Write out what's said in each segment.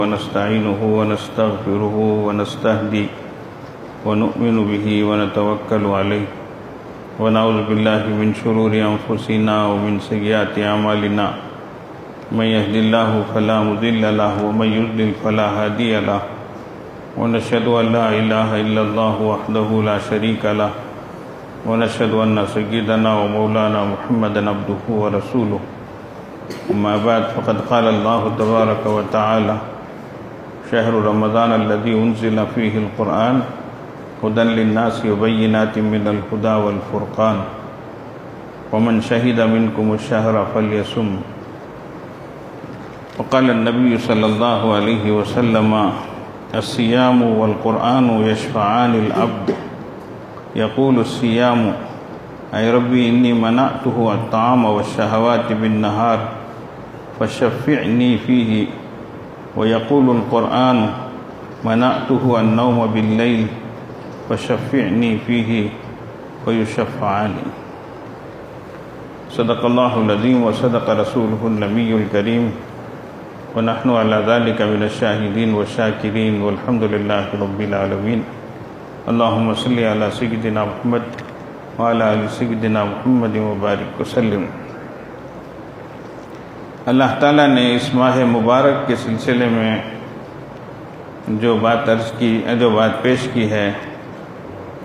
ونستعينه ونستغفره ونستهدي ونؤمن به ونتوكل عليه ونعوذ بالله من شرور أنفسنا ومن سيئات أعمالنا من يهد الله فلا مضل له ومن يضلل فلا هادي له ونشهد أن لا إله إلا الله وحده لا شريك له ونشهد أن سيدنا ومولانا محمدا عبده ورسوله أما بعد فقد قال الله تبارك وتعالى شهر رمضان الذي أنزل فيه القرآن هدى للناس وبينات من الهدى والفرقان ومن شهد منكم الشهر فليصم. وقال النبي صلى الله عليه وسلم الصيام والقرآن يشفعان العبد يقول الصيام أي ربي إني منعته الطعام والشهوات بالنهار فشفعني فيه ويقول القرآن منعته النوم بالليل فشفعني فيه ويشفعان. صدق الله العظيم وصدق رسوله النبي الكريم ونحن على ذلك من الشاهدين والشاكرين والحمد لله رب العالمين. اللهم صل على سيدنا محمد وعلى آل سيدنا محمد وبارک وسلم. اللہ تعالیٰ نے اس ماہ مبارک کے سلسلے میں جو بات پیش کی ہے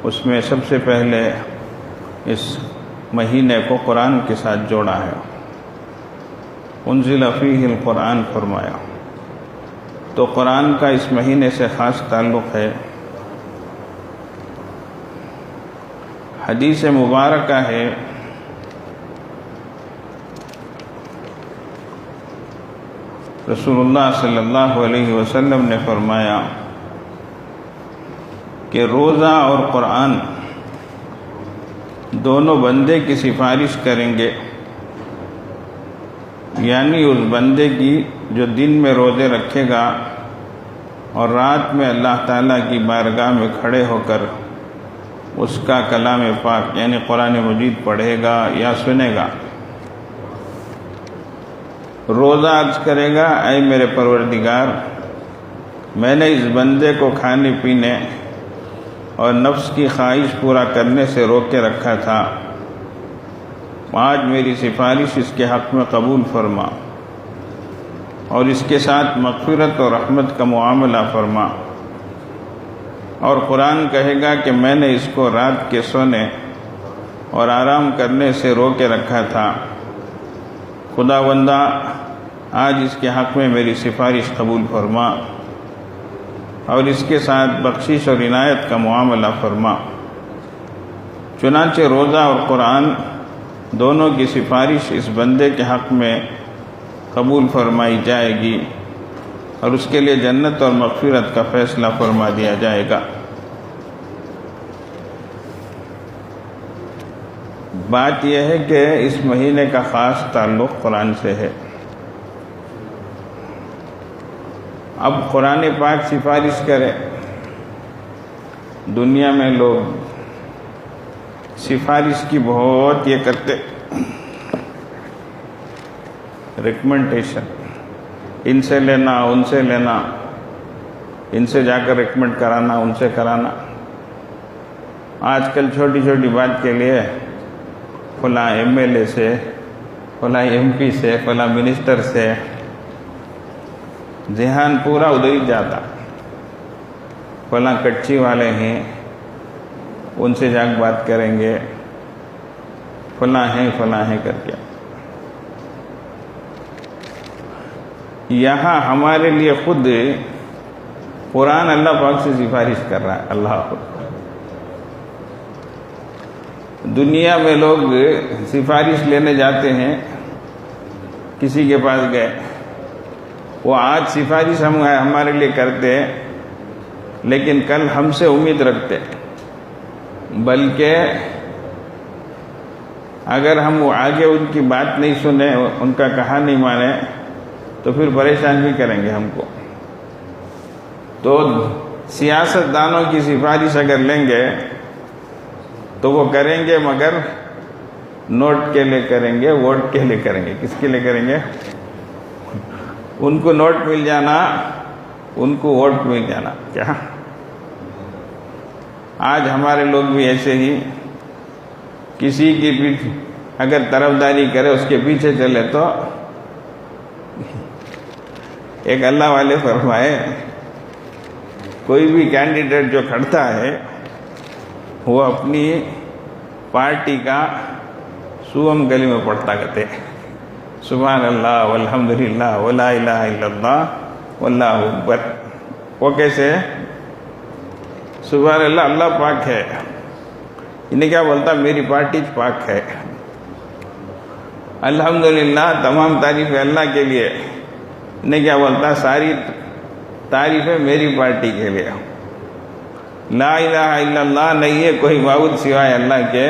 اس میں سب سے پہلے اس مہینے کو قرآن کے ساتھ جوڑا ہے. انزل فیہ القرآن فرمایا تو قرآن کا اس مہینے سے خاص تعلق ہے. حدیث مبارکہ ہے رسول اللہ صلی اللہ علیہ وسلم نے فرمایا کہ روزہ اور قرآن دونوں بندے کی سفارش کریں گے، یعنی اس بندے کی جو دن میں روزے رکھے گا اور رات میں اللہ تعالیٰ کی بارگاہ میں کھڑے ہو کر اس کا کلام پاک یعنی قرآن مجید پڑھے گا یا سنے گا. روزہ عرض کرے گا اے میرے پروردگار، میں نے اس بندے کو کھانے پینے اور نفس کی خواہش پورا کرنے سے روک کے رکھا تھا، آج میری سفارش اس کے حق میں قبول فرما اور اس کے ساتھ مغفرت اور رحمت کا معاملہ فرما. اور قرآن کہے گا کہ میں نے اس کو رات کے سونے اور آرام کرنے سے روک کے رکھا تھا، خداوندہ آج اس کے حق میں میری سفارش قبول فرما اور اس کے ساتھ بخشش اور عنایت کا معاملہ فرما. چنانچہ روزہ اور قرآن دونوں کی سفارش اس بندے کے حق میں قبول فرمائی جائے گی اور اس کے لیے جنت اور مغفرت کا فیصلہ فرما دیا جائے گا. بات یہ ہے کہ اس مہینے کا خاص تعلق قرآن سے ہے. اب قرآن پاک سفارش کرے. دنیا میں لوگ سفارش کی بہت یہ کرتے، ریکمنڈیشن، ان سے لینا ان سے لینا، ان سے جا کر ریکمنڈ کرانا ان سے کرانا. آج کل چھوٹی چھوٹی بات کے لیے فلاں ایم ایل اے سے، فلاں ایم پی سے، فلاں منسٹر سے ذہن پورا ادھر ہی جاتا. فلاں کچی والے ہیں ان سے جا کے بات کریں گے، فلاں ہیں کر کے. یہاں ہمارے لیے خود قرآن اللہ پاک سے سفارش کر رہا ہے. اللہ خود دنیا میں لوگ سفارش لینے جاتے ہیں، کسی کے پاس گئے، وہ آج سفارش ہمارے لیے کرتے لیکن کل ہم سے امید رکھتے، بلکہ اگر ہم آگے ان کی بات نہیں سنیں، ان کا کہا نہیں مانے تو پھر پریشان بھی کریں گے ہم کو. تو سیاست دانوں کی سفارش اگر لیں گے تو وہ کریں گے، مگر نوٹ کے لیے کریں گے، ووٹ کے لیے کریں گے. کس کے لیے کریں گے؟ ان کو نوٹ مل جانا ان کو ووٹ مل جانا. کیا آج ہمارے لوگ بھی ایسے ہی کسی کی پیچھے اگر طرفداری کرے اس کے پیچھے چلے تو ایک اللہ والے فرمائے کوئی بھی کینڈیڈیٹ جو کھڑتا ہے وہ اپنی پارٹی کا سوم کلمہ پڑھتا کرتے سبحان اللہ والحمدللہ ولا الہ الا اللہ واللہ اکبر. وہ کیسے سبحان اللہ اللہ پاک ہے, انہیں کیا بولتا میری پارٹی پاک ہے. الحمدللہ تمام تعریفیں اللہ کے لیے, انہیں کیا بولتا ساری تعریفیں میری پارٹی کے لیے. لا الہ الا اللہ نہیں ہے کوئی معبود سوائے اللہ کے,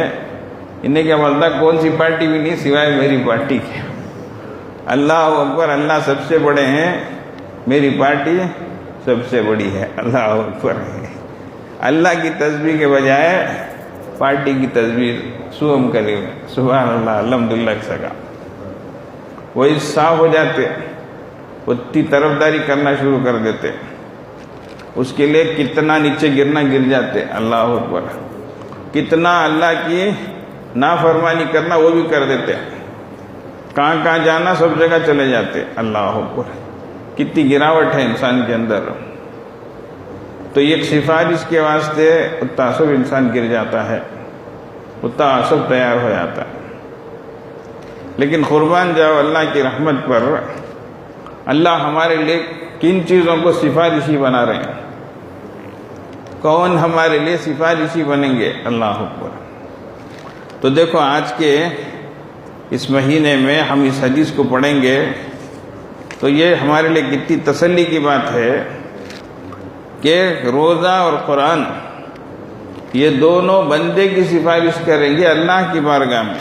انہیں کیا بولتا کون سی پارٹی بھی نہیں سوائے میری پارٹی کے. اللہ اکبر اللہ سب سے بڑے ہیں, میری پارٹی سب سے بڑی ہے. اللہ اکبر ہے. اللہ کی تسبیح کے بجائے پارٹی کی تسبیح سوم کلمہ سبحان اللہ الحمدللہ سگا. وہ صاف ہو جاتے, اتنی طرفداری کرنا شروع کر دیتے, اس کے لیے کتنا نیچے گرنا گر جاتے. اللہ اکبر. کتنا اللہ کی نافرمانی کرنا وہ بھی کر دیتے, کہاں کہاں جانا سب جگہ چلے جاتے. اللہ اکبر. کتنی گراوٹ ہے انسان کے اندر. تو ایک سفارش کے واسطے تعصب انسان گر جاتا ہے, تعصب تیار ہو جاتا ہے. لیکن قربان جاؤ اللہ کی رحمت پر, اللہ ہمارے لیے کن چیزوں کو سفارشی بنا رہے ہیں. کون ہمارے لیے سفارشی بنیں گے. اللہ اکبر. تو دیکھو آج کے اس مہینے میں ہم اس حدیث کو پڑھیں گے تو یہ ہمارے لیے کتنی تسلی کی بات ہے کہ روزہ اور قرآن یہ دونوں بندے کی سفارش کریں گے اللہ کی بارگاہ میں.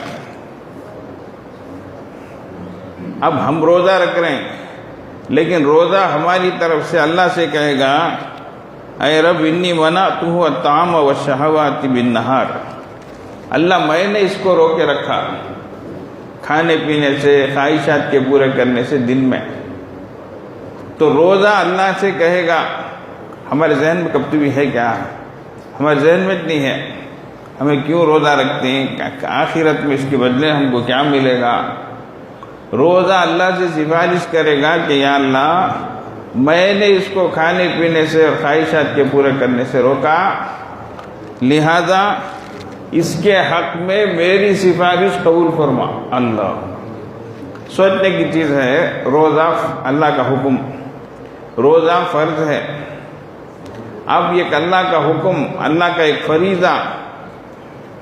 اب ہم روزہ رکھ رہے ہیں لیکن روزہ ہماری طرف سے اللہ سے کہے گا اے رب انی منعتہ الطعام والشہوات بالنہار. اللہ میں نے اس کو روکے رکھا کھانے پینے سے, خواہشات کے پورے کرنے سے دن میں. تو روزہ اللہ سے کہے گا. ہمارے ذہن میں کب بھی ہے کیا؟ ہمارے ذہن میں نہیں ہے. ہمیں کیوں روزہ رکھتے ہیں, آخرت میں اس کے بدلے ہم کو کیا ملے گا. روزہ اللہ سے سفارش کرے گا کہ یا اللہ میں نے اس کو کھانے پینے سے اور خواہشات کے پورے کرنے سے روکا, لہذا اس کے حق میں میری سفارش قبول فرما. اللہ سوچنے کی چیز ہے. روزہ اللہ کا حکم, روزہ فرض ہے. اب یہ اللہ کا حکم, اللہ کا ایک فریضہ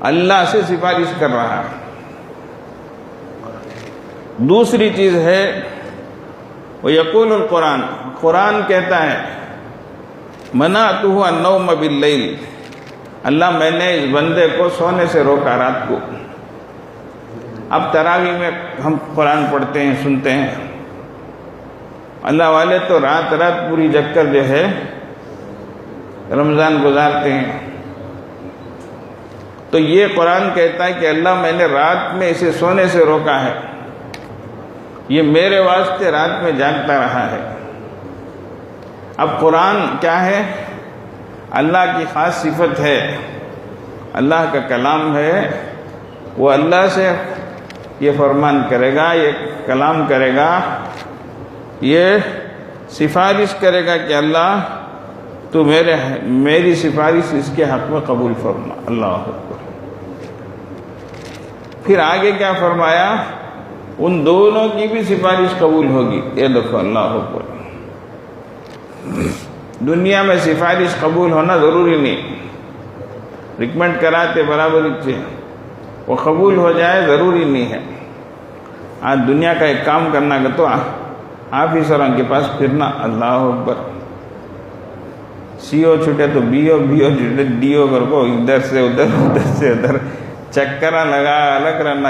اللہ سے سفارش کر رہا ہے. دوسری چیز ہے وَيَقُولُ القرآن, قرآن کہتا ہے مَنَعْتُهُ النَّوْمَ بِاللَّيْلِ, اللہ میں نے اس بندے کو سونے سے روکا رات کو. اب تراویح میں ہم قرآن پڑھتے ہیں, سنتے ہیں. اللہ والے تو رات رات پوری جگ کر جو ہے رمضان گزارتے ہیں. تو یہ قرآن کہتا ہے کہ اللہ میں نے رات میں اسے سونے سے روکا ہے, یہ میرے واسطے رات میں جاگتا رہا ہے. اب قرآن کیا ہے؟ اللہ کی خاص صفت ہے, اللہ کا کلام ہے. وہ اللہ سے یہ فرمان کرے گا, یہ کلام کرے گا, یہ سفارش کرے گا کہ اللہ تو میری سفارش اس کے حق میں قبول فرما. اللہ اکبر. پھر آگے کیا فرمایا؟ ان دونوں کی بھی سفارش قبول ہوگی. یہ دیکھو اللہ اکبر. دنیا میں سفارش قبول ہونا ضروری نہیں, ریکمنڈ کراتے برابر سے وہ قبول ہو جائے ضروری نہیں ہے. آج دنیا کا ایک کام کرنا کہ تو آفیسروں کے پاس پھرنا. اللہ اکبر. سی او چھٹے تو بی او چھٹے ڈی او کر کو ادھر سے ادھر ادھر سے ادھر چکرہ لگا الگ رہنا.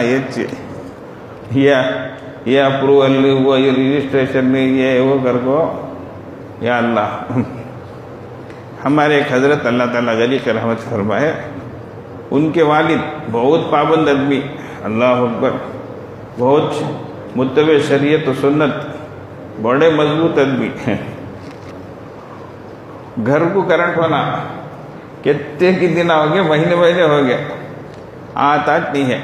یہ اپروول وہ یہ رجسٹریشن یہ وہ کر کو. یا اللہ ہمارے ایک حضرت اللہ تعالیٰ غنی کی رحمت فرمائے, ان کے والد بہت پابند آدمی. اللہ اکبر. بہت متبع شریعت و سنت, بڑے مضبوط آدمی ہیں. گھر کو کرنٹ ہونا کتنے کی دن ہو گئے، مہینے ہو گئے، آتا نہیں ہے.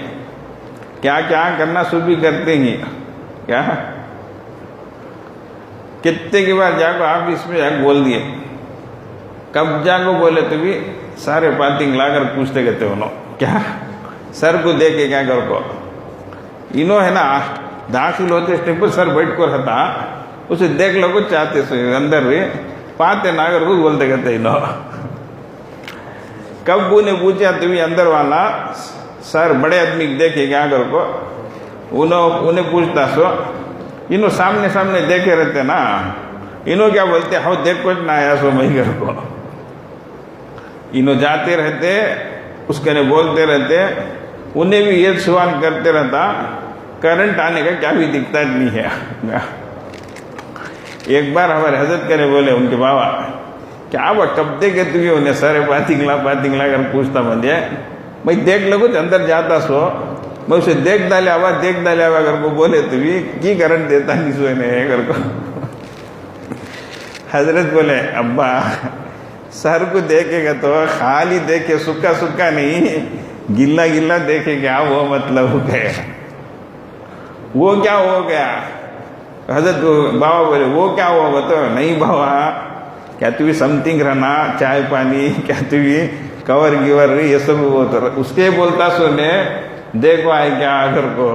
کیا کیا کرنا شروع بھی کرتے ہیں. کیا کتنے کی بار جا کو آپ اس میں بول دیے، کب جا کو بولے تو بھی سارے پاتنگ لا کر پوچھتے کہتے انہوں کیا سر کو دے کے کیا کر کو انہوں ہے نا داخل ہوتے اسٹیپ پر سر بیٹھ کر رہتا اسے دیکھ لو کو چاہتے سو اندر بھی پاتے ناگر کو بولتے کہتے انہوں. کب نے پوچھا تو بھی اندر والا سر بڑے آدمی دیکھے کیا کر کو انہیں پوچھتا سو انہوں سامنے دیکھے رہتے نا انہوں کیا بولتے ہاں دیکھ کچھ نہ آیا سو میں گھر کو انہوں جاتے رہتے اس کے بولتے رہتے انہیں بھی یہ سوال کرتے رہتا کرنٹ آنے کا کیا بھی دکھتا نہیں ہے. ایک بار ہمارے حضرت کرے بولے ان کے بابا کیا وہ کب دیکھے تھی انہیں سارے پاتنگ لا کر پوچھتا بندے میں دیکھ لو کچھ اندر جاتا سو میں اسے دیکھ ڈالے آوا کر کو بولے تو بھی کی کرنٹ دیتا نہیں سو انہیں کر کو. حضرت بولے ابا سر کو دیکھے گا تو خالی دیکھے سکا نہیں گلا دیکھے کیا وہ مطلب ہے وہ کیا ہو گیا. حضرت بابا بولے وہ کیا ہوا تو نہیں بابا کیا تو بھی سم تھنگ رہنا چائے پانی کیا تو بھی کور گیور یہ سب اس کے بولتا سونے دیکھو آئے کیا آخر کو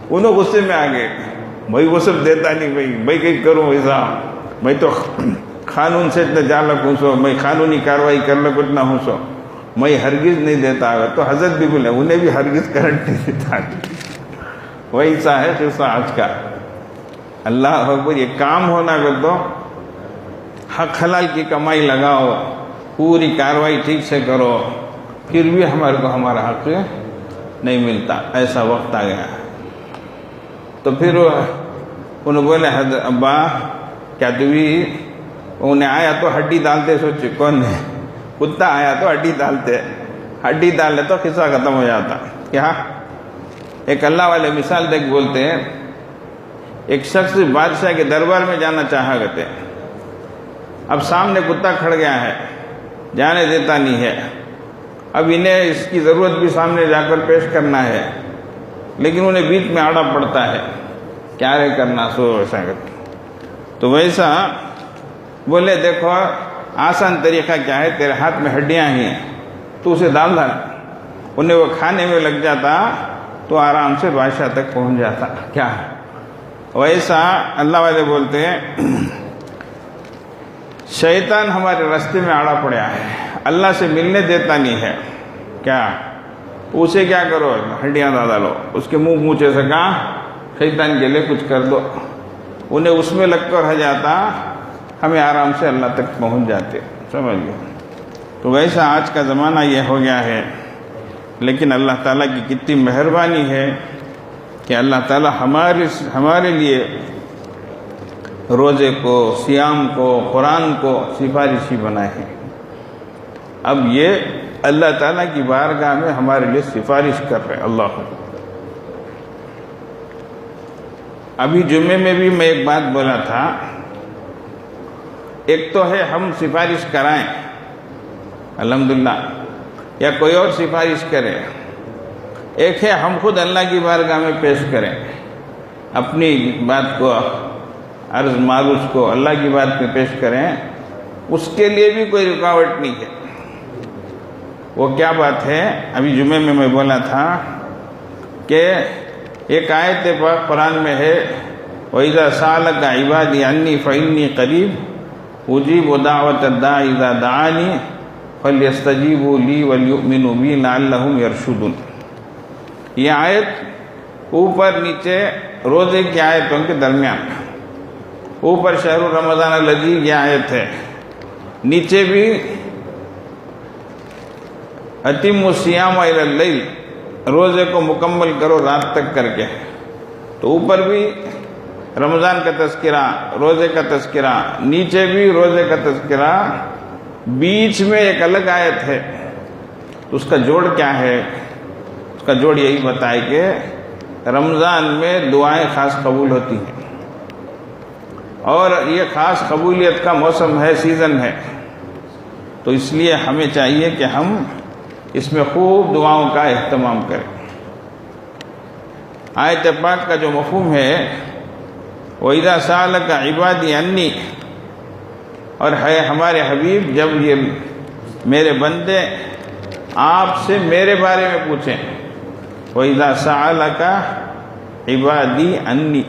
انہوں غصے میں آ گئے بھائی وہ سب دیتا نہیں بھائی کہیں کروں ایسا میں تو قانون سے اتنا جالک ہوں سو میں قانونی کاروائی کرنا کچھ نہ ہوں سو میں ہرگز نہیں دیتا. تو حضرت بھی بولے انہیں بھی ہرگز کرنٹ نہیں دیتا. ویسا ہے قصہ آج کا. اللہ اکبر یہ کام ہونا کر تو حق حلال کی کمائی لگاؤ پوری کاروائی ٹھیک سے کرو پھر بھی ہمارے کو ہمارا حق نہیں ملتا. ایسا وقت آ گیا. تو پھر انہوں بولے حضرت ابا کیا تو بھی انہیں آیا تو ہڈی ڈالتے سوچے کون ہے کتا آیا تو ہڈی ڈالے تو قصہ ختم ہو جاتا. کیا ایک اللہ والے مثال دیکھ بولتے ہیں ایک شخص بادشاہ کے دربار میں جانا چاہا کرتے اب سامنے کتا کھڑ گیا ہے جانے دیتا نہیں ہے. اب انہیں اس کی ضرورت بھی سامنے جا کر پیش کرنا ہے لیکن انہیں بیچ میں آڑا پڑتا ہے کیا رے کرنا سو ایسا کرتے. تو ویسا بولے دیکھو آسان طریقہ کیا ہے تیرے ہاتھ میں ہڈیاں ہی ہیں تو اسے ڈال انہیں وہ کھانے میں لگ جاتا تو آرام سے بادشاہ تک پہنچ جاتا. کیا ویسا اللہ والے بولتے ہیں شیطان ہمارے راستے میں آڑا پڑا ہے اللہ سے ملنے دیتا نہیں ہے. کیا اسے کیا کرو ہڈیاں ڈالو اس کے منہ موچے سے کہا شیطان کے لیے کچھ کر دو انہیں اس میں لگ کر رہ جاتا ہمیں آرام سے اللہ تک پہنچ جاتے. سمجھ گئے. تو ویسا آج کا زمانہ یہ ہو گیا ہے لیکن اللہ تعالیٰ کی کتنی مہربانی ہے کہ اللہ تعالیٰ ہمارے لیے روزے کو صیام کو قرآن کو سفارشی بنائے ہیں. اب یہ اللہ تعالیٰ کی بارگاہ میں ہمارے لیے سفارش کر رہے ہیں. اللہ ابھی جمعے میں بھی میں ایک بات بولا تھا ایک تو ہے ہم سفارش کرائیں الحمدللہ یا کوئی اور سفارش کرے ایک ہے ہم خود اللہ کی بارگاہ میں پیش کریں اپنی بات کو عرض معروض کو اللہ کی بات میں پیش کریں اس کے لیے بھی کوئی رکاوٹ نہیں ہے. وہ کیا بات ہے ابھی جمعے میں میں بولا تھا کہ ایک آیت پاک قرآن میں ہے وَإِذَا سَأَلَكَ عِبَادِي عَنِّي فَإِنِّي قَرِيبٌ أُجِيبُ دَعْوَةَ الدَّاعِ إِذَا دَعَانِ فَلْيَسْتَجِيبُوا لِي وَلْيُؤْمِنُوا بِي لَعَلَّهُمْ يَرْشُدُونَ. یہ آیت اوپر نیچے روزے کی آیتوں کے درمیان اوپر شہر رمضان الذی یہ آیت ہے نیچے بھی اتم الصیام الی اللیل روزے کو مکمل کرو رات تک کر کے. تو اوپر بھی رمضان کا تذکرہ روزے کا تذکرہ نیچے بھی روزے کا تذکرہ بیچ میں ایک الگ آیت ہے. تو اس کا جوڑ کیا ہے اس کا جوڑ یہی بتائے کہ رمضان میں دعائیں خاص قبول ہوتی ہیں اور یہ خاص قبولیت کا موسم ہے، سیزن ہے، تو اس لیے ہمیں چاہیے کہ ہم اس میں خوب دعاؤں کا اہتمام کریں۔ آیت پاک کا جو مفہوم ہے وَإِذَا سَأَلَكَ عِبَادِي عَنِّي، اور ہے ہمارے حبیب جب یہ میرے بندے آپ سے میرے بارے میں پوچھیں، وَإِذَا سَأَلَكَ عِبَادِي عَنِّي،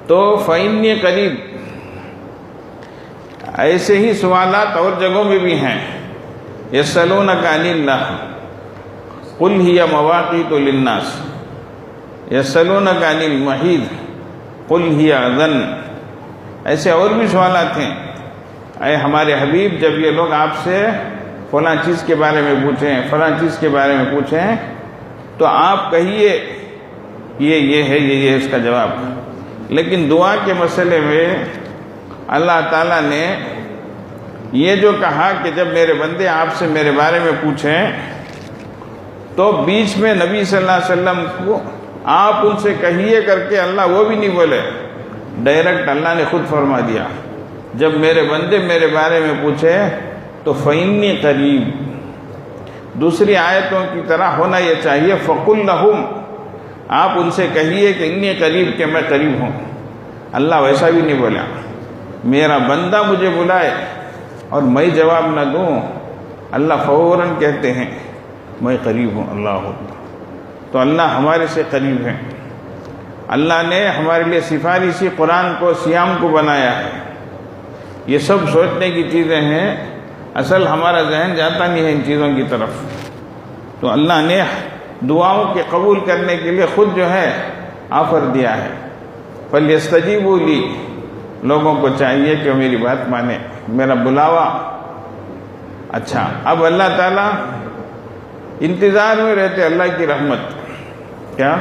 تو فَإِنِّي قریب۔ ایسے ہی سوالات اور جگہوں میں بھی ہیں، يَسْأَلُونَكَ عَنِ اللَّهِ قُلْ هِيَ مَوَاقِيتُ لِلنَّاسِ يَسْأَلُونَكَ عَنِ الْمَحِيضِ قُلْ هِيَ أَذًى۔ ایسے اور بھی سوالات ہیں، اے ہمارے حبیب جب یہ لوگ آپ سے فلاں چیز کے بارے میں پوچھیں، فلاں چیز کے بارے میں پوچھیں، تو آپ کہیے یہ ہے، یہ اس کا جواب۔ لیکن دعا کے مسئلے میں اللہ تعالیٰ نے یہ جو کہا کہ جب میرے بندے آپ سے میرے بارے میں پوچھیں، تو بیچ میں نبی صلی اللہ علیہ وسلم کو آپ ان سے کہیے کر کے اللہ وہ بھی نہیں بولے، ڈائریکٹ اللہ نے خود فرما دیا، جب میرے بندے میرے بارے میں پوچھے تو فَإِنِّي قریب۔ دوسری آیتوں کی طرح ہونا یہ چاہیے فَقُلْ لَهُمْ، آپ ان سے کہیے کہ انی قریب، کہ میں قریب ہوں۔ اللہ ویسا بھی نہیں بولا، میرا بندہ مجھے بلائے اور میں جواب نہ دوں، اللہ فوراً کہتے ہیں میں قریب ہوں۔ اللہ اکبر۔ تو اللہ ہمارے سے قریب ہے۔ اللہ نے ہمارے لیے سفارشی قرآن کو، سیام کو بنایا ہے۔ یہ سب سوچنے کی چیزیں ہیں، اصل ہمارا ذہن جاتا نہیں ہے ان چیزوں کی طرف۔ تو اللہ نے دعاؤں کے قبول کرنے کے لیے خود جو ہے آفر دیا ہے، فَلْيَسْتَجِيبُوا لِي، لوگوں کو چاہیے کہ میری بات مانیں، میرا بلاوا۔ اچھا، اب اللہ تعالیٰ انتظار میں رہتے اللہ کی رحمت۔ کیا؟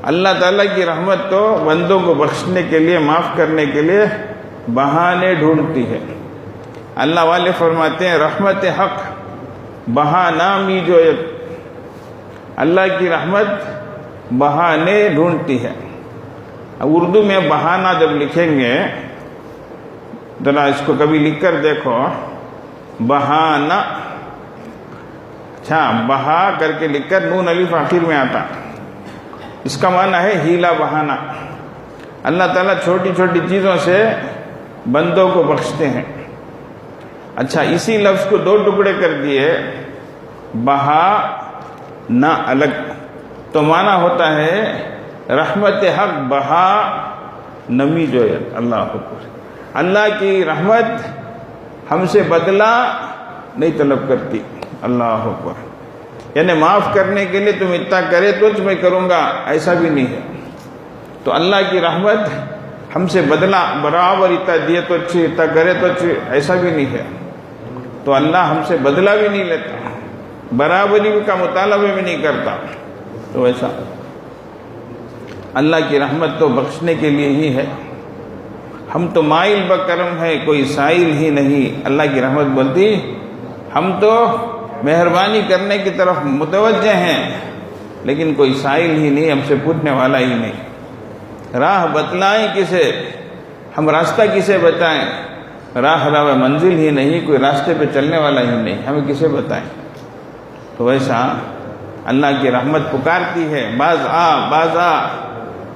اللہ تعالیٰ کی رحمت تو بندوں کو بخشنے کے لیے، معاف کرنے کے لیے بہانے ڈھونڈتی ہے۔ اللہ والے فرماتے ہیں رحمت حق بہانہ می جویت، اللہ کی رحمت بہانے ڈھونڈتی ہے۔ اب اردو میں بہانہ جب لکھیں گے، ذرا اس کو کبھی لکھ کر دیکھو، بہانہ، اچھا بہا کر کے لکھ کر نون الف آخر میں آتا، اس کا معنی ہے ہیلا بہانہ۔ اللہ تعالیٰ چھوٹی چھوٹی چیزوں سے بندوں کو بخشتے ہیں۔ اچھا، اسی لفظ کو دو ٹکڑے کر دیے، بہا نہ الگ، تو معنی ہوتا ہے رحمت حق بہا نمی جویت۔ اللہ اکبر۔ اللہ کی رحمت ہم سے بدلہ نہیں طلب کرتی۔ اللہ اکبر۔ یعنی معاف کرنے کے لیے تم اتنا کرے تو میں کروں گا، ایسا بھی نہیں ہے۔ تو اللہ کی رحمت ہم سے بدلہ برابر اتنا دیے تو اچھی، اتنا کرے تو اچھی، ایسا بھی نہیں ہے۔ تو اللہ ہم سے بدلہ بھی نہیں لیتا، برابری کا مطالبہ بھی نہیں کرتا۔ تو ایسا اللہ کی رحمت تو بخشنے کے لیے ہی ہے۔ ہم تو مائل بکرم ہے، کوئی سائل ہی نہیں۔ اللہ کی رحمت بولتی ہم تو مہربانی کرنے کی طرف متوجہ ہیں، لیکن کوئی سائل ہی نہیں، ہم سے پوچھنے والا ہی نہیں۔ راہ بتلائیں کسے، ہم راستہ کسے بتائیں، راہ راہ منزل ہی نہیں، کوئی راستے پہ چلنے والا ہی نہیں، ہمیں کسے بتائیں۔ تو ویسا اللہ کی رحمت پکارتی ہے، باز آ باز آ،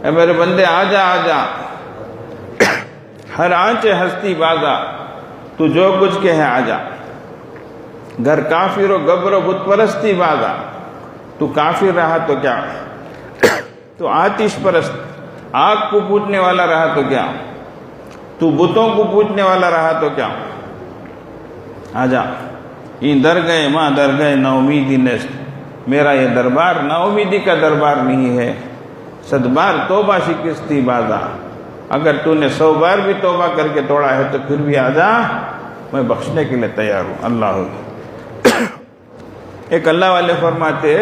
اے میرے بندے آ جا آ جا، ہر آنچے ہستی باز آ، تو جو کچھ کہے آ جا، گھر کافر و گبر و بت پرستی باز آ، تو کافر رہا تو کیا، تو آتش پرست آگ کو پوجنے والا رہا تو کیا، تو بتوں کو پوجنے والا رہا تو کیا، آ جا۔ یہ در گئے ماں در گئے نا امیدی نیست، میرا یہ دربار نا امیدی کا دربار نہیں ہے، صد بار توبہ شکستی بازا، اگر تو نے 100 بار بھی توبہ کر کے توڑا ہے تو پھر بھی آ جا، میں بخشنے کے لیے تیار ہوں۔ اللہ ایک اللہ والے فرماتے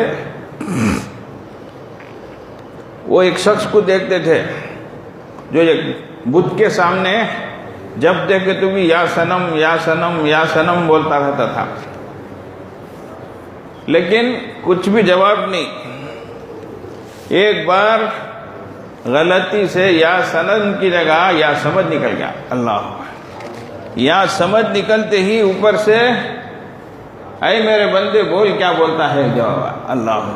وہ ایک شخص کو دیکھتے تھے جو ایک بت کے سامنے جب دیکھے تو بھی یا صنم یا صنم یا صنم بولتا رہتا تھا، لیکن کچھ بھی جواب نہیں۔ ایک بار غلطی سے یا سند کی جگہ یا سمجھ نکل گیا. اللہ یا سمجھ نکلتے ہی اوپر سے اے میرے بندے بول کیا بولتا ہے جواب. اللہ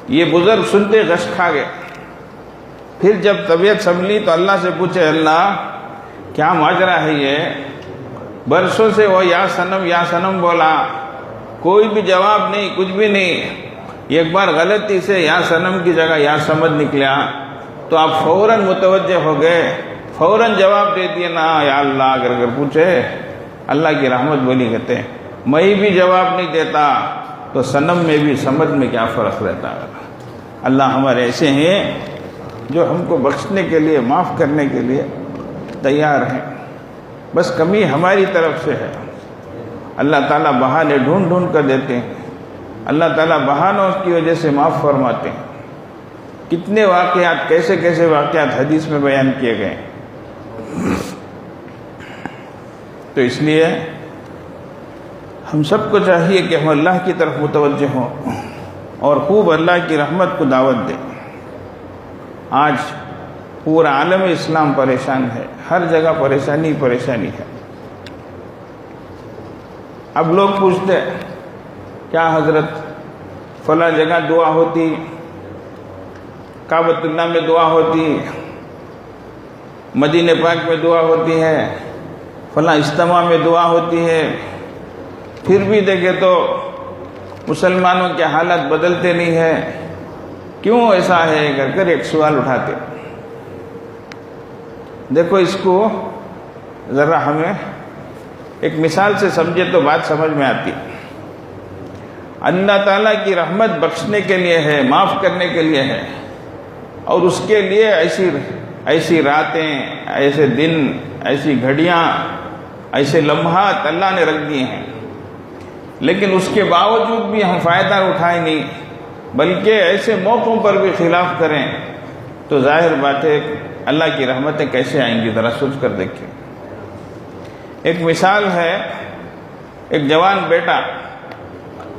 یہ بزرگ سنتے غش کھا گئے. پھر جب طبیعت سنبھلی تو اللہ سے پوچھے اللہ کیا ماجرا ہے یہ؟ برسوں سے وہ یا سنم بولا, کوئی بھی جواب نہیں, کچھ بھی نہیں. ایک بار غلطی سے یا سنم کی جگہ یا سمجھ نکلا تو آپ فوراً متوجہ ہو گئے, فوراً جواب دے دیے نا یا اللہ. اگر پوچھے اللہ کی رحمت بولی کہتے ہیں میں بھی جواب نہیں دیتا تو سنم میں بھی سمجھ میں کیا فرق رہتا ہے. اللہ ہمارے ایسے ہیں جو ہم کو بخشنے کے لیے, معاف کرنے کے لیے تیار ہیں, بس کمی ہماری طرف سے ہے. اللہ تعالیٰ بہانے ڈھونڈ کر دیتے ہیں, اللہ تعالیٰ بہانوں کی وجہ سے معاف فرماتے ہیں. کتنے واقعات, کیسے کیسے واقعات حدیث میں بیان کیے گئے. تو اس لیے ہم سب کو چاہیے کہ ہم اللہ کی طرف متوجہ ہوں اور خوب اللہ کی رحمت کو دعوت دیں. آج پورا عالم اسلام پریشان ہے, ہر جگہ پریشانی ہے. اب لوگ پوچھتے کیا حضرت فلاں جگہ دعا ہوتی, کعبۃ اللہ میں دعا ہوتی, مدینہ پاک میں دعا ہوتی ہے, فلاں اجتماع میں دعا ہوتی ہے, پھر بھی دیکھے تو مسلمانوں کے حالت بدلتے نہیں ہیں, کیوں ایسا ہے کر ایک سوال اٹھاتے. دیکھو اس کو ذرا ہمیں ایک مثال سے سمجھے تو بات سمجھ میں آتی. اللہ تعالیٰ کی رحمت بخشنے کے لیے ہے, معاف کرنے کے لیے ہے, اور اس کے لیے ایسی راتیں, ایسے دن, ایسی گھڑیاں, ایسے لمحات اللہ نے رکھ دیے ہیں. لیکن اس کے باوجود بھی ہم فائدہ اٹھائیں نہیں, بلکہ ایسے موقعوں پر بھی خلاف کریں تو ظاہر بات ہے اللہ کی رحمتیں کیسے آئیں گی. ذرا سوچ کر دیکھیں. ایک مثال ہے, ایک جوان بیٹا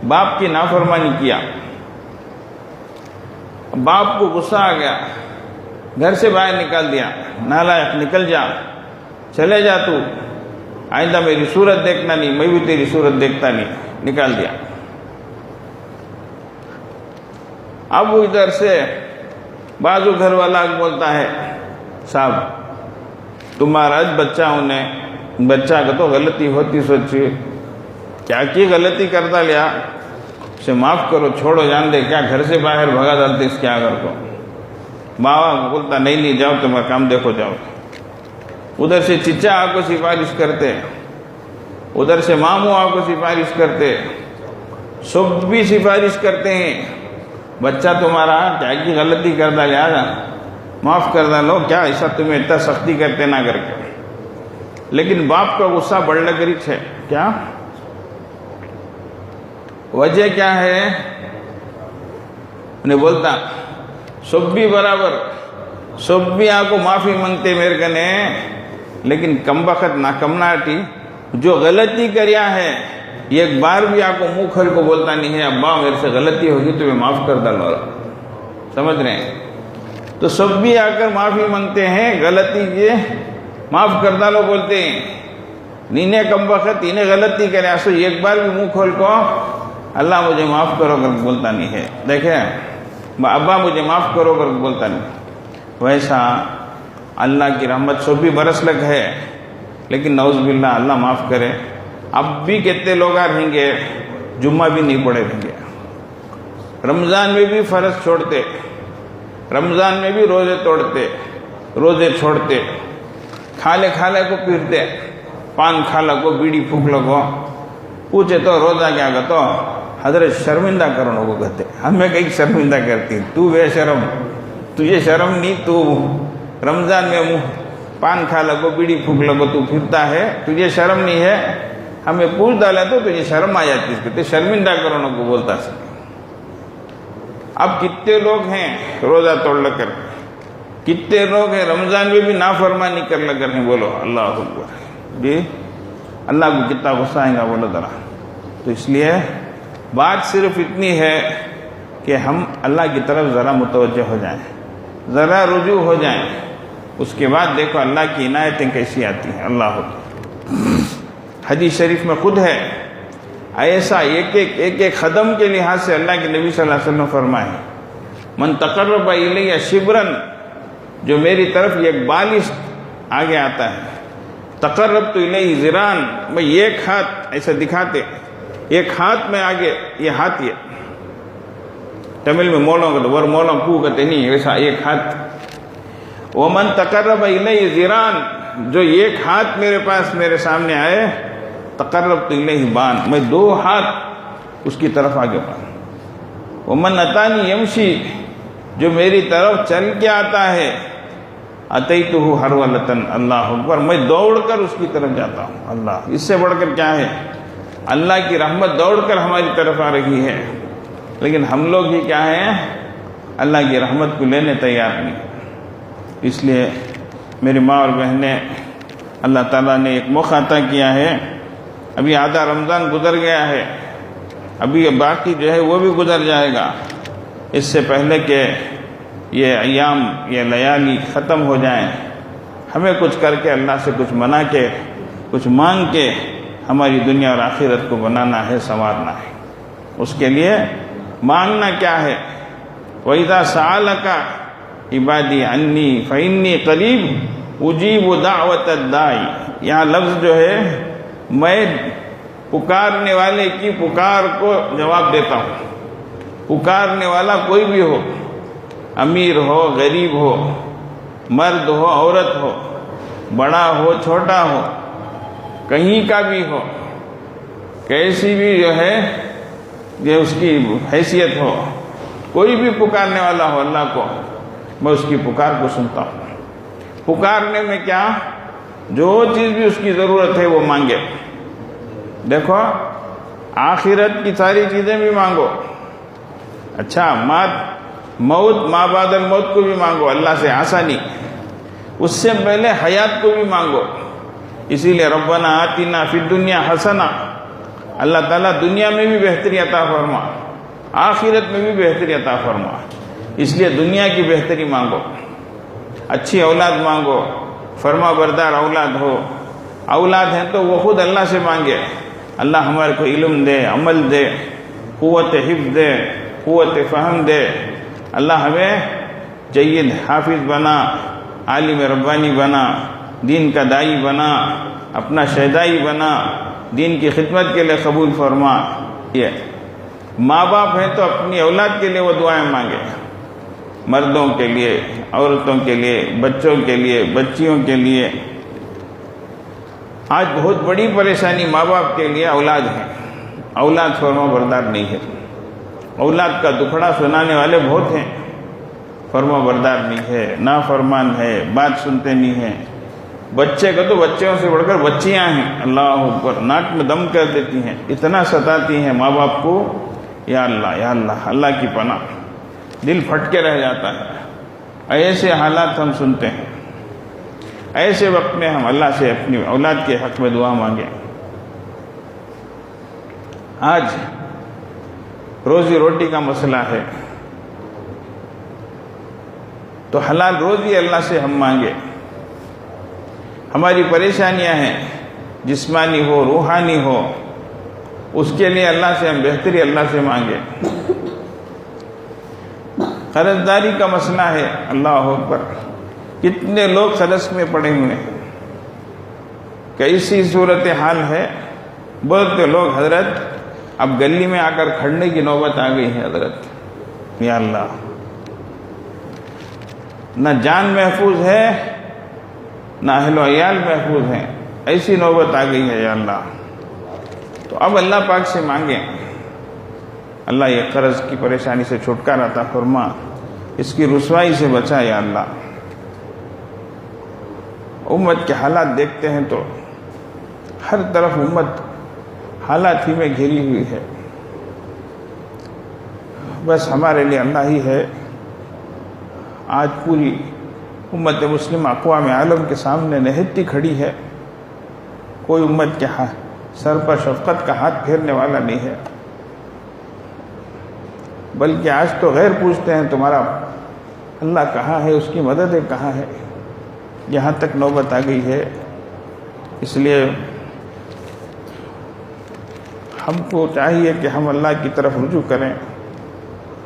باپ کی نافرمانی کیا, باپ کو غصہ آ گیا, گھر سے باہر نکال دیا, نالائق نکل جا, چلے جا تو, آئندہ میری صورت دیکھنا نہیں, میں بھی تیری صورت دیکھتا نہیں, نکال دیا. اب وہ ادھر سے بازو گھر والا بولتا ہے صاحب تمہارا بچہ انہیں بچہ کا تو غلطی ہوتی, سوچیے کیا کی غلطی کرتا لیا, اسے معاف کرو, چھوڑو, جان دے, کیا گھر سے باہر بھگا ڈالتے اس کے گھر کو. ماں بولتا نہیں جاؤ, تمہارا کام دیکھو جاؤ. ادھر سے چچا آپ کو سفارش کرتے, ادھر سے ماموں آپ کو سفارش کرتے, سب بھی سفارش کرتے ہیں بچہ تمہارا کیا کی غلطی کرتا لیا, معاف کر ڈالو, کیا ایسا تمہیں اتنا سختی کرتے نہ کر کے. لیکن باپ کا غصہ بڑھنے گریچ ہے. کیا وجہ کیا ہے؟ انہیں بولتا سب بھی برابر, سب بھی آپ کو معافی مانگتے میرے کنے, لیکن کم وقت نہ کمناٹی جو غلطی کریا ہے ایک بار بھی آپ کو منہ کھول کو بولتا نہیں ہے ابا میرے سے غلطی ہوگی تو میں معاف کر ڈالوں. سمجھ رہے ہیں؟ تو سب بھی آ کر معافی مانگتے ہیں, غلطی کیے معاف کر ڈالو بولتے ہیں. نینے کم وقت انہیں غلطی کرے ایسو ایک بار بھی منہ کھول کو اللہ مجھے معاف کرو کر بولتا نہیں ہے. دیکھیں ابا مجھے معاف کرو کر بولتا نہیں. ویسا اللہ کی رحمت سب بھی برس لگ ہے, لیکن نعوذ باللہ اللہ معاف کرے اب بھی کتنے لوگ رہیں گے جمعہ بھی نہیں پڑے رہیں گے, رمضان میں بھی فرض چھوڑتے, رمضان میں بھی روزے توڑتے, روزے چھوڑتے, کھالے کو پیرتے, پان کھالا کو, بیڑی پھوکلو کو. پوچھے تو روزہ کیا کہتا حضرت شرمندہ کرنے کو کہتے. ہمیں کہیں شرمندہ کرتی, تو بے شرم, تجھے شرم نہیں, تو رمضان میں پان کھالا کو, بیڑی پھوکلو کو تو پھرتا ہے, تجھے شرم نہیں ہے. ہمیں پوچھ ڈالا تو تجھے شرم آ جاتی, اس کو شرمندہ کرنے کو بولتا سکتے. اب کتنے لوگ ہیں روزہ توڑ لگ کر, کتنے لوگ ہیں رمضان میں بھی نافرمانی کر لگ کر ہیں. بولو اللہ اکبر. جی اللہ کو کتنا غصہ آئے گا بولو ذرا. تو اس لیے بات صرف اتنی ہے کہ ہم اللہ کی طرف ذرا متوجہ ہو جائیں. ذرا رجوع ہو جائیں، اس کے بعد دیکھو اللہ کی عنایتیں کیسی آتی ہیں۔ اللہ اکبر۔ حدیث شریف میں خود ہے، ایسا ایک ایک قدم کے لحاظ سے اللہ کے نبی صلی اللہ علیہ وسلم فرمائے، من تقرب الیہ شبرن، جو میری طرف ایک بالش آگے آتا ہے، تقربت الیہ ذراعن، میں ایک ہاتھ ایسا دکھاتے، ایک ہاتھ میں آگے، یہ ہاتھ، یہ تمل میں مولوں کا ور مولوں کو کہتے نہیں، ویسا ایک ہاتھ۔ ومن تقرب الیہ ذراعن، جو ایک ہاتھ میرے پاس میرے سامنے آئے، تقربت الیہ بان، میں 2 ہاتھ اس کی طرف آگے بڑھا۔ ومن اتانی یمشی، جو میری طرف چل کے آتا ہے، اتیتہ ہرولۃ، اللہ اکبر، میں دوڑ کر اس کی طرف جاتا ہوں۔ اللہ، اس سے بڑھ کر کیا ہے؟ اللہ کی رحمت دوڑ کر ہماری طرف آ رہی ہے، لیکن ہم لوگ ہی کیا ہیں؟ اللہ کی رحمت کو لینے تیار نہیں۔ اس لیے میری ماں اور بہنیں، اللہ تعالیٰ نے ایک موقع عطا کیا ہے، ابھی آدھا رمضان گزر گیا ہے، ابھی باقی جو ہے وہ بھی گزر جائے گا، اس سے پہلے کہ یہ ایام، یہ لیالی ختم ہو جائیں، ہمیں کچھ کر کے اللہ سے کچھ منا کے، کچھ مانگ کے ہماری دنیا اور آخرت کو بنانا ہے، سنوارنا ہے۔ اس کے لیے مانگنا کیا ہے؟ وَإِذَا سَأَلَكَ عِبَادِي عَنِّي فَإِنِّي قَرِيبٌ أُجِيبُ دَعْوَةَ الدَّاعِ، یہاں لفظ جو ہے، میں پکارنے والے کی پکار کو جواب دیتا ہوں۔ پکارنے والا کوئی بھی ہو، امیر ہو، غریب ہو، مرد ہو، عورت ہو، بڑا ہو، چھوٹا ہو، کہیں کا بھی ہو، کیسی بھی جو ہے یہ اس کی حیثیت ہو، کوئی بھی پکارنے والا ہو اللہ کو، میں اس کی پکار کو سنتا ہوں۔ پکارنے میں کیا؟ جو چیز بھی اس کی ضرورت ہے وہ مانگے۔ دیکھو، آخرت کی ساری چیزیں بھی مانگو، اچھا موت، ما بعد الموت کو بھی مانگو اللہ سے، آسانی، اس سے پہلے حیات کو بھی مانگو۔ اسی لیے ربنا آتنا فی الدنیا حسنہ، اللہ تعالیٰ دنیا میں بھی بہتری عطا فرما، آخرت میں بھی بہتری عطا فرما، اس لیے دنیا کی بہتری مانگو، اچھی اولاد مانگو، فرما بردار اولاد ہو، اولاد ہیں تو وہ خود اللہ سے مانگے، اللہ ہمارے کو علم دے، عمل دے، قوت حفظ دے، قوت فہم دے، اللہ ہمیں جید حافظ بنا، عالم ربانی بنا، دین کا دائی بنا، اپنا شہدائی بنا، دین کی خدمت کے لیے قبول فرما۔ یہ ماں باپ ہیں تو اپنی اولاد کے لیے وہ دعائیں مانگے، مردوں کے لیے، عورتوں کے لیے، بچوں کے لیے، بچیوں کے لیے۔ آج بہت بڑی پریشانی ماں باپ کے لیے اولاد ہے، اولاد فرما بردار نہیں ہے، اولاد کا دکھڑا سنانے والے بہت ہیں، فرما بردار نہیں ہے، نافرمان ہے، بات سنتے نہیں ہیں۔ بچے کا تو بچوں سے بڑھ کر بچیاں ہیں، اللہ اکبر، ناک میں دم کر دیتی ہیں، اتنا ستاتی ہیں ماں باپ کو، یا اللہ یا اللہ، اللہ کی پناہ، دل پھٹ کے رہ جاتا ہے۔ ایسے حالات ہم سنتے ہیں، ایسے وقت میں ہم اللہ سے اپنی اولاد کے حق میں دعا مانگیں۔ آج روزی روٹی کا مسئلہ ہے تو حلال روزی اللہ سے ہم مانگے۔ ہماری پریشانیاں ہیں، جسمانی ہو، روحانی ہو، اس کے لیے اللہ سے ہم بہتری اللہ سے مانگے۔ قرض داری کا مسئلہ ہے، اللہ اکبر، کتنے لوگ قرض میں پڑے ہوئے ہیں، کیسی صورتحال ہے۔ بولتے لوگ حضرت اب گلی میں آ کر کھڑنے کی نوبت آ گئی ہے حضرت، یا اللہ، نہ جان محفوظ ہے نہ اہل و عیال محفوظ ہیں، ایسی نوبت آ گئی ہے یا اللہ۔ تو اب اللہ پاک سے مانگیں، اللہ یہ قرض کی پریشانی سے چھٹکارا عطا فرما، اس کی رسوائی سے بچا یا اللہ۔ امت کے حالات دیکھتے ہیں تو ہر طرف امت حالات ہی میں گھری ہوئی ہے، بس ہمارے لیے اللہ ہی ہے۔ آج پوری امت مسلم اقوام عالم کے سامنے نہتی کھڑی ہے، کوئی امت کے سر پر شفقت کا ہاتھ پھیرنے والا نہیں ہے، بلکہ آج تو غیر پوچھتے ہیں تمہارا اللہ کہاں ہے، اس کی مدد کہاں ہے، یہاں تک نوبت آ گئی ہے۔ اس لیے ہم کو چاہیے کہ ہم اللہ کی طرف رجوع کریں،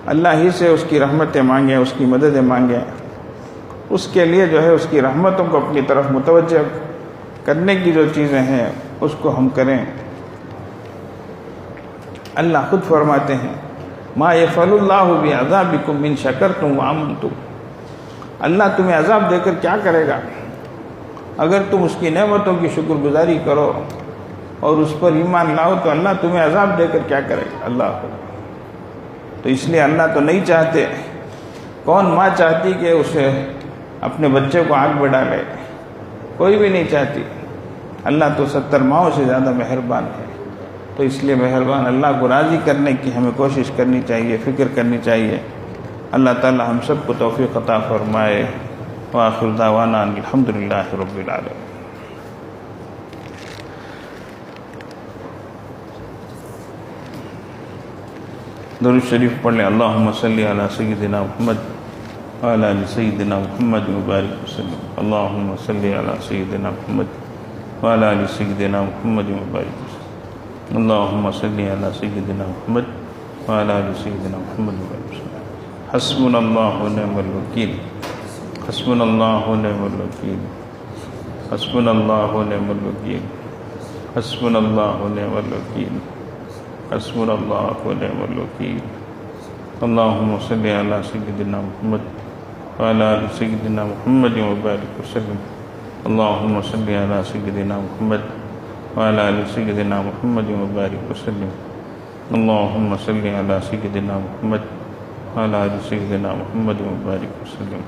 اللہ ہی سے اس کی رحمتیں مانگیں، اس کی مددیں مانگیں، اس کے لیے جو ہے اس کی رحمتوں کو اپنی طرف متوجہ کرنے کی جو چیزیں ہیں اس کو ہم کریں۔ اللہ خود فرماتے ہیں ما یفعل اللہ بعذابکم ان شکرتم وآمنتم، اللہ تمہیں عذاب دے کر کیا کرے گا اگر تم اس کی نعمتوں کی شکر گزاری کرو اور اس پر ایمان لاؤ، تو اللہ تمہیں عذاب دے کر کیا کرے گا؟ اللہ تو اس لیے اللہ تو نہیں چاہتے، کون ماں چاہتی کہ اسے اپنے بچے کو آگ میں ڈالے؟ کوئی بھی نہیں چاہتی۔ اللہ تو 70 ماؤں سے زیادہ مہربان ہے، تو اس لیے مہربان اللہ کو راضی کرنے کی ہمیں کوشش کرنی چاہیے، فکر کرنی چاہیے۔ اللہ تعالی ہم سب کو توفیق عطا فرمائے۔ وآخر دعوانا الحمدللہ رب العالمین۔ درود شریف پڑھ لیں۔ اللہم صلی علی سیدنا محمد وعلی آل سیدنا محمد وبارک وسلم۔ اللہم صلی علی سیدنا محمد وعلی آل سیدنا محمد وبارک وسلم۔ اللہم صلی علی سیدنا محمد وعلی آل سیدنا محمد وبارک وسلم۔ حسبنا اللہ ونعم الوکیل، حسبنا اللہ ونعم الوکیل، حسبنا اللہ ونعم الوکیل، حسبنا اللہ ونعم الوکیل، حسبنا اللہ ونعم الوکیل۔ اللہم صلی علی سیدنا محمد وعلی آل سیدنا محمد وبارک وسلم۔ اللہم صلی علی سیدنا محمد وعلی آل سیدنا محمد وبارک وسلم۔ اللہم صلی علی سیدنا محمد وعلی آل سیدنا محمد وبارک وسلم۔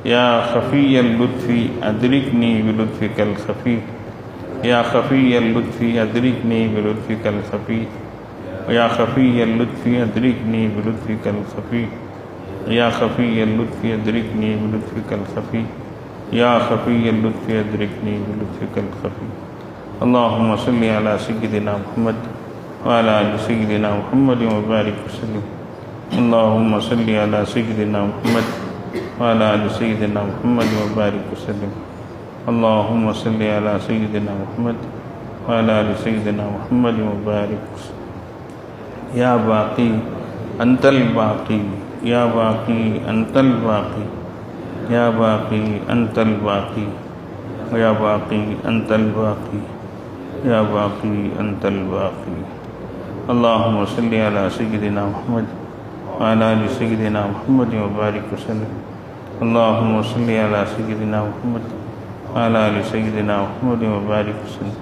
یا خفی اللطف ادرکنی بلطفک الخفی، یا خفی اللطف ادرکنی بلطفک الخفی، یا خفی اللطف ادرکنی بلطفک الخفی، یا خفی اللطف ادرکنی بلطفک الخفی، یا خفی اللطف ادرکنی بلطفک الخفی۔ اللہم صلی علی سیدنا محمد وعلی آل سیدنا محمد وبارک وسلم۔ اللہم صلی علی سیدنا محمد وعلی آل سیدنا محمد وبارک وسلم۔ اللہم صلی علی سیدنا محمد وعلی آل سیدنا محمد وبارک وسلم۔ یا باقی انت الباقی، یا باقی انت الباقی، یا باقی انت الباقی، یا باقی انت الباقی، یا باقی انت الباقی۔ اللہم صلی علی سیدنا محمد وعلی آل سیدنا محمد وبارک وسلم۔ اللہم صلی علی سیدنا محمد وعلی آل سیدنا محمد وبارک وسلم۔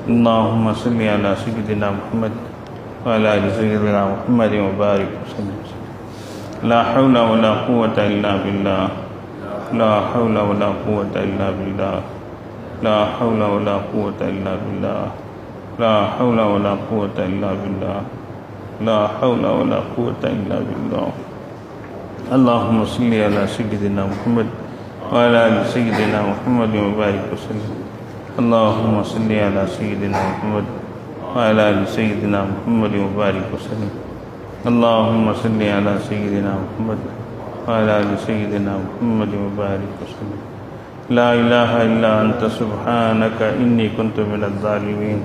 اللہم صلی علی سیدنا محمد وعلی آل سیدنا محمد وبارک وسلم۔ لا حول ولا قوة الا باللہ، لا حول ولا قوة الا باللہ، لا حول ولا قوة الا باللہ، لا حول ولا قوة الا باللہ، لا حول ولا قوة الا باللہ۔ اللہم صلی علی سیدنا محمد وعلی آل سیدنا محمد وبارک وسلم۔ اللہم صلی علی سیدنا محمد وعلی آل سیدنا محمد وبارک وسلم۔ اللہم صلی علی سیدنا محمد وعلی آل سیدنا محمد وبارک وسلم۔ لا الہ الا انت سبحانک انی کنت من الظالمین،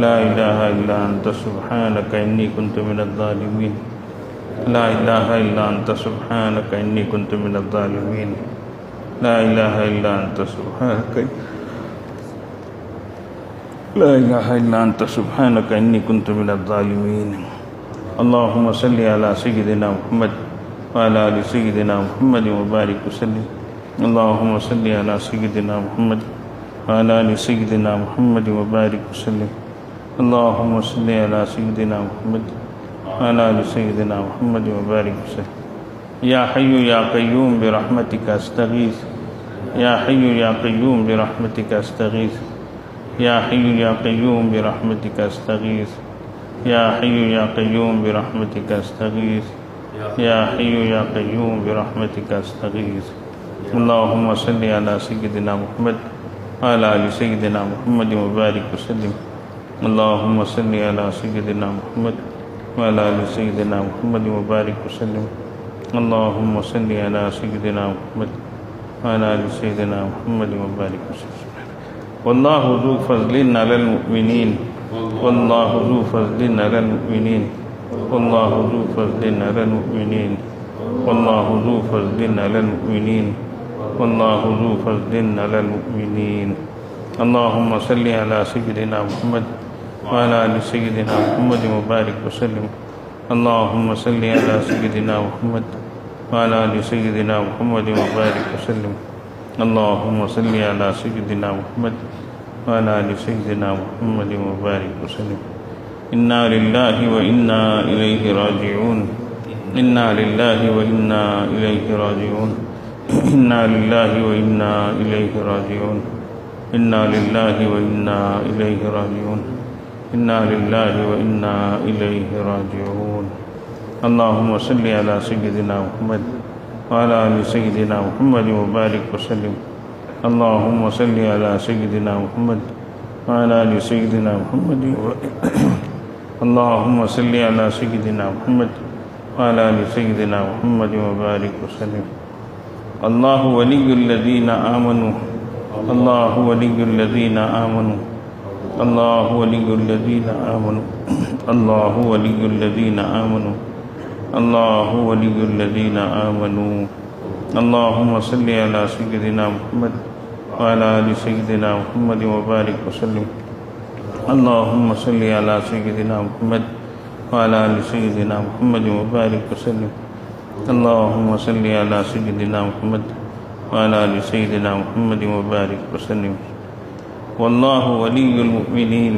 لا الہ الا انت سبحانک انی کنت من الظالمین، لا الہ الا انت سبحانک انی کنت من الظالمین، لا الہ الا انت سبحانک، لا الہ الا انت سبحانک انی کنت من الظالمین۔ اللہم صلی علی سیدنا محمد وعلی آل سیدنا محمد وبارک وسلم۔ اللہم صلی علی سیدنا محمد وعلی آل سیدنا محمد وبارک وسلم۔ اللہم صلی علی سیدنا محمد وعلی آل سیدنا محمد وبارک وسلم۔ یا حی یا قیوم برحمتک استغیث، یا حی یا قیوم برحمتک استغیث، یا حی یا قیوم برحمتک استغیث، یا حی یا قیوم برحمتک استغیث، یا حی یا قیوم برحمتک استغیث۔ اللہم صلی علی سیدنا محمد وعلی آل سیدنا محمد وبارک وسلم۔ اللہم صلی علی سیدنا محمد وعلی آل سیدنا محمد وبارک وسلم۔ اللهم صل على سيدنا محمد وعلى آل سيدنا محمد وبارك وسلم. والله ذو فضل على المؤمنين والله ذو فضل على المؤمنين والله ذو فضل على المؤمنين والله ذو فضل على المؤمنين والله ذو فضل على المؤمنين. اللهم صل على سيدنا محمد وعلى آل سيدنا محمد وبارك وسلم. اللهم صل على سيدنا محمد وعلى آل سيدنا محمد وبارك وسلم. اللهم صل على سيدنا محمد وعلى آل سيدنا محمد وبارك وسلم. إنا لله وإنا إليه راجعون. إنا لله وإنا إليه راجعون. إنا لله وإنا إليه راجعون. إنا لله وإنا إليه راجعون. إنا لله وإنا إليه راجعون. اللهم صل على سيدنا محمد وعلى آل سيدنا محمد وبارك وسلم. اللهم صل على سيدنا محمد وعلى آل سيدنا محمد اللهم صل على سيدنا محمد وعلى آل سيدنا محمد وبارك وسلم. الله ولي الذين آمنوا الله ولي الذين آمنوا الله ولي الذين آمنوا الله ولي الذين آمنوا الله ولي الذين آمنوا. اللهم صل على سيدنا محمد وعلى آل سيدنا محمد وبارك وسلم. اللهم صل على سيدنا محمد وعلى آل سيدنا محمد وبارك وسلم. اللهم صل على سيدنا محمد وعلى آل سيدنا محمد وبارك وسلم. والله ولي المؤمنين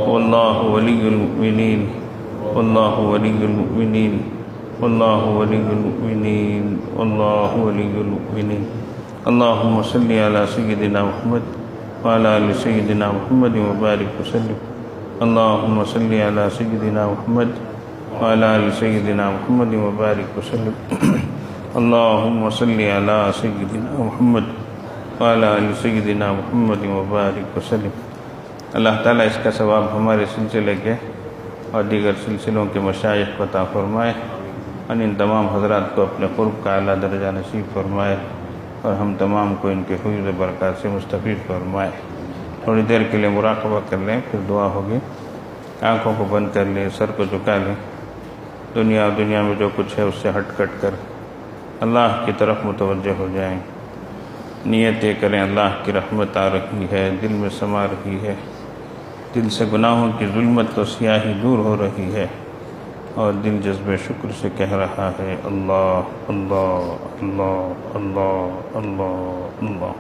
والله ولي المؤمنين والله ولي المؤمنين والله ولي المؤمنين والله ولي المؤمنين. اللهم صل على سيدنا محمد وعلى آل سيدنا محمد وبارك وسلم. اللهم صل على سيدنا محمد وعلى آل سيدنا محمد وبارك وسلم. اللهم صل على سيدنا محمد وعلى آل سيدنا محمد وبارك وسلم. اللہ تعالیٰ اس کا ثواب ہمارے سلسلے کے اور دیگر سلسلوں کے مشائخ کو عطا فرمائے اور ان تمام حضرات کو اپنے قرب کا اعلیٰ درجہ نصیب فرمائے اور ہم تمام کو ان کے حفظ و برکات سے مستفید فرمائے. تھوڑی دیر کے لیے مراقبہ کر لیں، پھر دعا ہوگی. آنکھوں کو بند کر لیں، سر کو جھکا لیں. دنیا میں جو کچھ ہے اس سے ہٹ کٹ کر اللہ کی طرف متوجہ ہو جائیں. نیت یہ کریں اللہ کی رحمت آ رہی ہے، دل میں سما رہی ہے، دل سے گناہوں کی ظلمت و سیاہی دور ہو رہی ہے اور دل جذب شکر سے کہہ رہا ہے اللہ اللہ اللہ اللہ اللہ اللہ.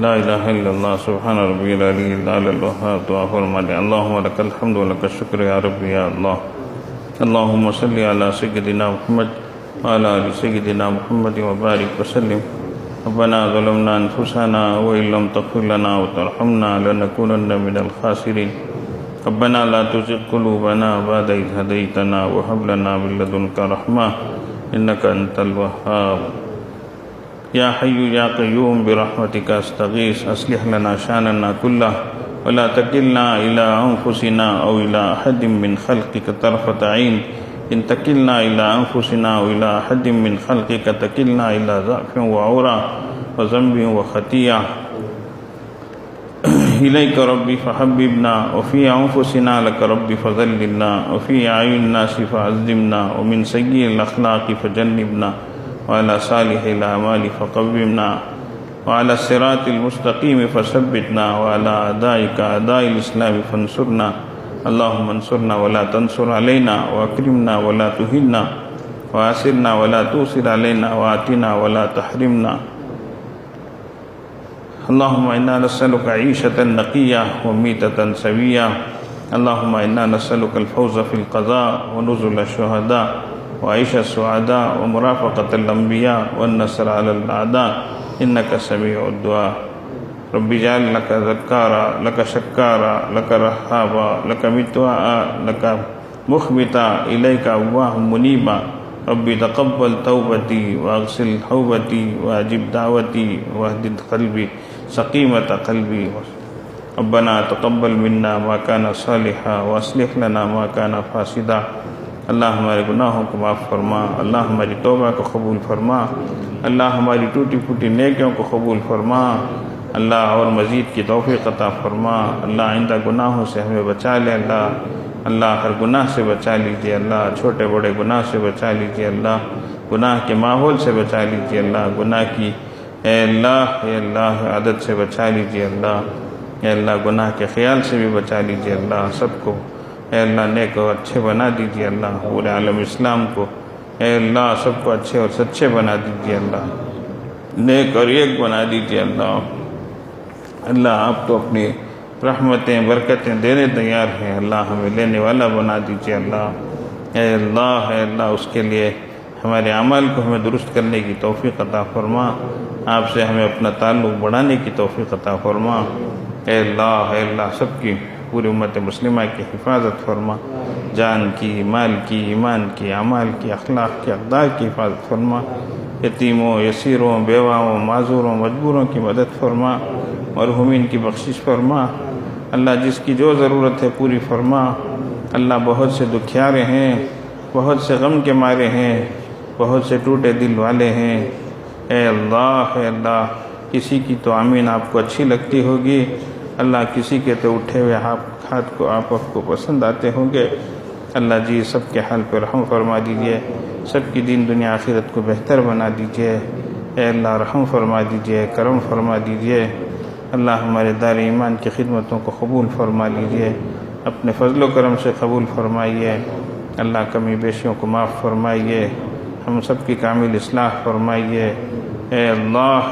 لا الہ الا اللہ سبحان ربی العلی العلی الوہاب. دعا فرما لیں. اللہم لک الحمد ولک الشکر یا رب یا اللہ. اللہم صلی علی سیدنا محمد وعلی آل سیدنا محمد وبارک وسلم. ربنا ظلمنا انفسنا وإن لم تغفر لنا وترحمنا لنكونن من الخاسرين. ربنا لا تزغ قلوبنا بعد إذ هديتنا وهب لنا من لدنك رحمة إنك أنت الوهاب. يا حي يا قيوم برحمتك أستغيث أصلح لنا شأننا كله ولا تكلنا إلى أنفسنا أو إلى أحد من خلقك طرفة عين. إن تكلنا إلى أنفسنا أو إلى أحد من خلقك تكلنا إلى ضعف وعورة وذنب وخطيئة. إليك ربي فحببنا وفي أنفسنا لك ربي فذللنا وفي أعين الناس فعظمنا ومن سيء الأخلاق فجنبنا وعلى صالح الأعمال فقومنا وعلى الصراط المستقيم فثبتنا وعلى أعدائك أعداء الإسلام فانصرنا. اللهم انصرنا ولا تنصر علينا وأكرمنا ولا تهنا وآثرنا ولا تؤثر علينا وآتنا ولا تحرمنا. اللهم إنا نسألك عيشة نقية وميتة سوية. اللهم إنا نسألك الفوز في القضاء ونزل الشهداء وعيش السعداء ومرافقة الأنبياء والنصر على الأعداء إنك سميع الدعاء. رب اجعل لك ذكارا لك شكارا لك رهابا لك متواء لك مخبتا إليك أواه منيبا. ربي تقبل توبتي واغسل حوبتي واجب دعوتي واهدد قلبي سقيمة قلبي. ربنا تقبل منا ما كان صالحا واصلح لنا ما كان فاسدا. اللہ ہمارے گناہوں کو معاف فرما. اللہ ہماری توبہ کو قبول فرما. اللہ ہماری ٹوٹی پھوٹی نیکیوں کو قبول فرما. اللہ اور مزید کی توفیق عطا فرما. اللہ آئندہ گناہوں سے ہمیں بچا لے. اللہ ہر گناہ سے بچا لیجیے. اللہ چھوٹے بڑے گناہ سے بچا لیجیے. اللہ گناہ کے ماحول سے بچا لیجیے. اللہ گناہ کی اے اللہ عادت سے بچا لیجیے. اے اللہ گناہ کے خیال سے بھی بچا لیجیے. اللہ سب کو اے اللہ نیک اور اچھے بنا دیجیے. اللہ پورے عالم اسلام کو اے اللہ سب کو اچھے اور سچے بنا دیجیے. اللہ نیک اور ایک بنا دیجیے. اللہ آپ تو اپنی رحمتیں برکتیں دینے تیار ہیں. اللہ ہمیں لینے والا بنا دیجیے. اے اللہ اس کے لیے ہمارے اعمال کو ہمیں درست کرنے کی توفیق عطا فرما. آپ سے ہمیں اپنا تعلق بڑھانے کی توفیق عطا فرما. اے اللہ سب کی پوری امت مسلمہ کی حفاظت فرما. جان کی، مال کی، ایمان کی، اعمال کی، اخلاق کی، اقدار کی حفاظت فرما. یتیموں، یسیروں، بیواؤں، معذوروں، مجبوروں کی مدد فرما. مرحومین کی بخشش فرما. اللہ جس کی جو ضرورت ہے پوری فرما. اللہ بہت سے دکھیارے ہیں، بہت سے غم کے مارے ہیں، بہت سے ٹوٹے دل والے ہیں. اے اللہ کسی کی تو آمین آپ کو اچھی لگتی ہوگی. اللہ کسی کے تو اٹھے ہوئے ہاتھ کو آپ کو پسند آتے ہوں گے. اللہ جی سب کے حال پر رحم فرما دیجیے. سب کی دین دنیا آخرت کو بہتر بنا دیجیے. اے اللہ رحم فرما دیجیے، کرم فرما دیجیے. اللہ ہمارے دار ایمان کی خدمتوں کو قبول فرما لیجیے. اپنے فضل و کرم سے قبول فرمائیے. اللہ کمی بیشیوں کو معاف فرمائیے. ہم سب کی کامل اصلاح فرمائیے. اے اللہ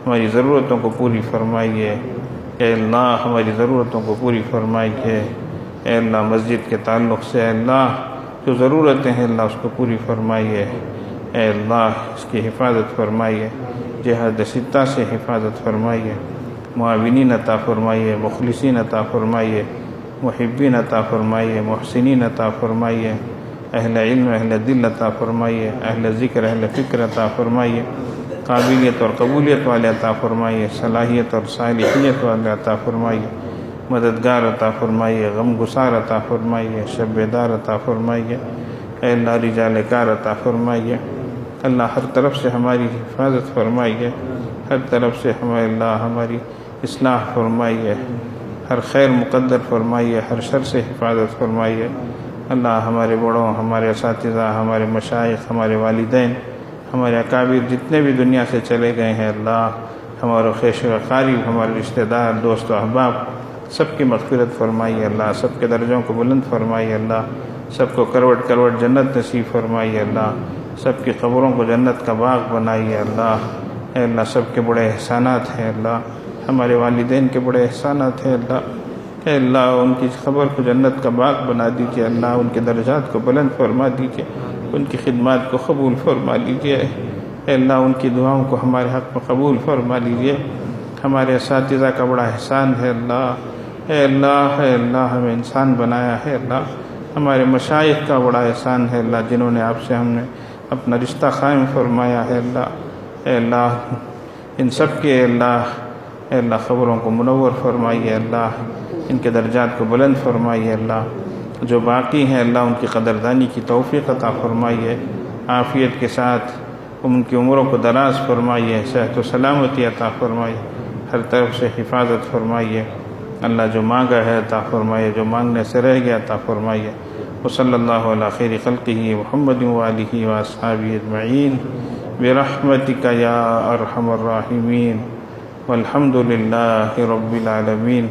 ہماری ضرورتوں کو پوری فرمائیے. اے اللہ ہماری ضرورتوں کو پوری فرمائیے. اے اللہ مسجد کے تعلق سے اے اللہ جو ضرورتیں ہیں اللہ اس کو پوری فرمائیے. اے اللہ اس کی حفاظت فرمائیے. جہاد ستہ سے حفاظت فرمائیے. معاونین عطا فرمائیے. مخلصین عطا فرمائیے. محبین عطا فرمائیے. محسنین عطا فرمائیے. اہل علم اہل دل عطا فرمائیے. اہل ذکر اہل فکر عطا فرمائیے. قابلیت اور قبولیت والے عطا فرمائیے. صلاحیت اور صالحیت والے عطا فرمائیے. مددگار عطا فرمائیے. غم گسار عطا فرمائیے. شب بیدار عطا فرمائیے. اے اللہ رجال کار عطا فرمائیے. اللہ ہر طرف سے ہماری حفاظت فرمائیے. ہر طرف سے ہماری اصلاح فرمائیے. ہر خیر مقدر فرمائیے. ہر شر سے حفاظت فرمائیے. اللہ ہمارے بڑوں، ہمارے اساتذہ، ہمارے مشائخ، ہمارے والدین، ہمارے اکابر جتنے بھی دنیا سے چلے گئے ہیں اللہ ہمارے خیش و قریب، ہمارے رشتہ دار، دوست و احباب سب کی مغفرت فرمائیے. اللہ سب کے درجوں کو بلند فرمائیے. اللہ سب کو کروٹ کروٹ جنت نصیب فرمائیے. اللہ سب کی قبروں کو جنت کا باغ بنائیے. اللہ اے اللہ سب کے بڑے احسانات ہیں اللہ، ہمارے والدین کے بڑے احسانات ہیں اللہ، اے اللہ ان کی خبر کو جنت کا باغ بنا دیجیے اللہ، ان کے درجات کو بلند فرما دیجیے، ان کی خدمات کو قبول فرما لیجیے، اے اللہ ان کی دعاؤں کو ہمارے حق میں قبول فرما لیجیے۔ ہمارے اساتذہ کا بڑا احسان ہے اللہ، اے اللہ ہمیں انسان بنایا ہے اللہ، ہمارے مشائخ کا بڑا احسان ہے اللہ، جنہوں نے آپ سے ہم نے اپنا رشتہ قائم فرمایا ہے اللہ، اے اللہ ان سب کے اے اللہ خبروں کو منور فرمائیے اللہ، ان کے درجات کو بلند فرمائیے اللہ، جو باقی ہیں اللہ ان کی قدردانی کی توفیق عطا فرمائیے، عافیت کے ساتھ ان کی عمروں کو دراز فرمائیے، صحت و سلامتی عطا فرمائیے، ہر طرف سے حفاظت فرمائیے اللہ، جو مانگا ہے عطا فرمائیے، جو مانگنے سے رہ گیا عطا فرمائیے۔ وصلی اللہ علی خیر خلقہ محمد وآلہ واصحابہ اجمعین برحمتک یا ارحم الراحمین، والحمد للہ رب العالمین۔